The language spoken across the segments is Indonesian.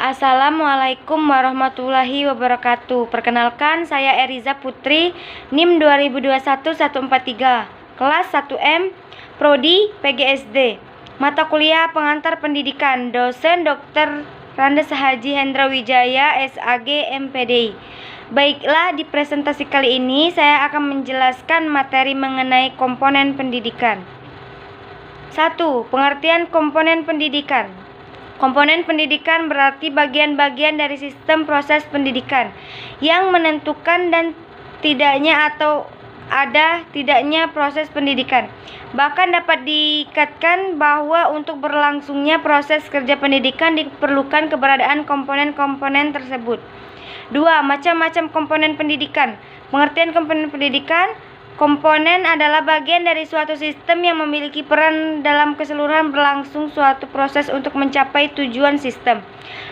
Assalamualaikum warahmatullahi wabarakatuh. Perkenalkan, saya Eriza Putri, NIM 2021-143, kelas 1M, Prodi PGSD. Mata kuliah pengantar pendidikan, dosen Dr. Randes Haji Hendra Wijaya, SAG, MPDI. Baiklah, di presentasi kali ini saya akan menjelaskan materi mengenai komponen pendidikan. 1. Pengertian komponen pendidikan. Komponen pendidikan berarti bagian-bagian dari sistem proses pendidikan yang menentukan dan tidaknya atau ada tidaknya proses pendidikan. Bahkan dapat diikatkan bahwa untuk berlangsungnya proses kerja pendidikan diperlukan keberadaan komponen-komponen tersebut. 2. Macam-macam komponen pendidikan. Pengertian komponen pendidikan. Komponen adalah bagian dari suatu sistem yang memiliki peran dalam keseluruhan berlangsung suatu proses untuk mencapai tujuan sistem.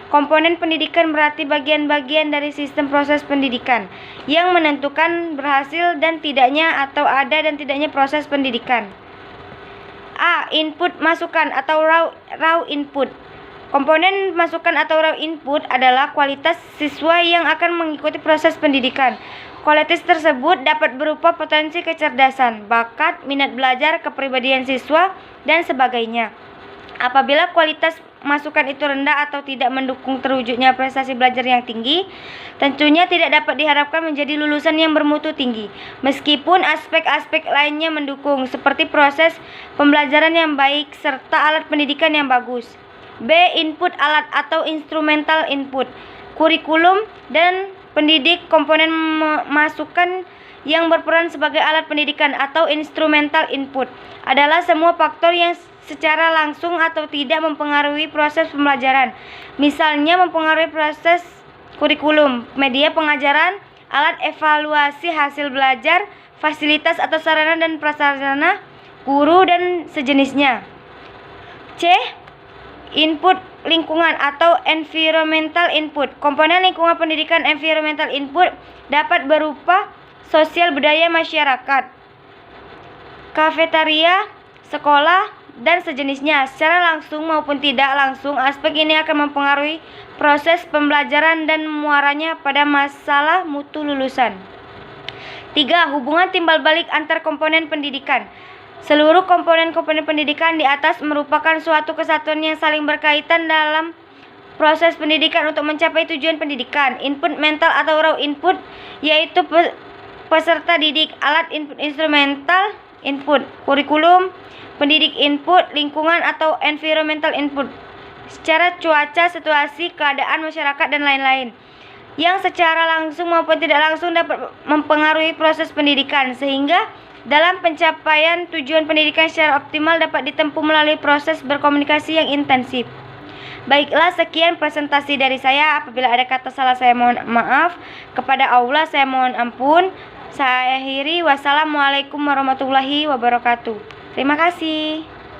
Komponen pendidikan berarti bagian-bagian dari sistem proses pendidikan yang menentukan berhasil dan tidaknya atau ada dan tidaknya proses pendidikan. A. Input masukan atau raw input. Komponen masukan atau raw input adalah kualitas siswa yang akan mengikuti proses pendidikan. Kualitas tersebut dapat berupa potensi kecerdasan, bakat, minat belajar, kepribadian siswa, dan sebagainya. Apabila kualitas masukan itu rendah atau tidak mendukung terwujudnya prestasi belajar yang tinggi, tentunya tidak dapat diharapkan menjadi lulusan yang bermutu tinggi, meskipun aspek-aspek lainnya mendukung, seperti proses pembelajaran yang baik serta alat pendidikan yang bagus. B. Input alat atau instrumental input. Kurikulum dan pendidik. Komponen masukan yang berperan sebagai alat pendidikan atau instrumental input adalah semua faktor yang secara langsung atau tidak mempengaruhi proses pembelajaran. Misalnya mempengaruhi proses kurikulum, media pengajaran, alat evaluasi hasil belajar, fasilitas atau sarana dan prasarana, guru dan sejenisnya. C. Input lingkungan atau environmental input. Komponen lingkungan pendidikan environmental input dapat berupa sosial budaya masyarakat, kafetaria, sekolah, dan sejenisnya. Secara langsung maupun tidak langsung, aspek ini akan mempengaruhi proses pembelajaran dan muaranya pada masalah mutu lulusan. 3. Hubungan timbal balik antar komponen pendidikan. Seluruh komponen-komponen pendidikan di atas merupakan suatu kesatuan yang saling berkaitan dalam proses pendidikan untuk mencapai tujuan pendidikan. Input mental atau raw input yaitu peserta didik, alat input instrumental input, kurikulum, pendidik input, lingkungan atau environmental input, secara cuaca, situasi, keadaan masyarakat, dan lain-lain, yang secara langsung maupun tidak langsung dapat mempengaruhi proses pendidikan, sehingga dalam pencapaian tujuan pendidikan secara optimal dapat ditempuh melalui proses berkomunikasi yang intensif. Baiklah, sekian presentasi dari saya. Apabila ada kata salah saya mohon maaf. Kepada Allah saya mohon ampun. Saya akhiri. Wassalamualaikum warahmatullahi wabarakatuh. Terima kasih.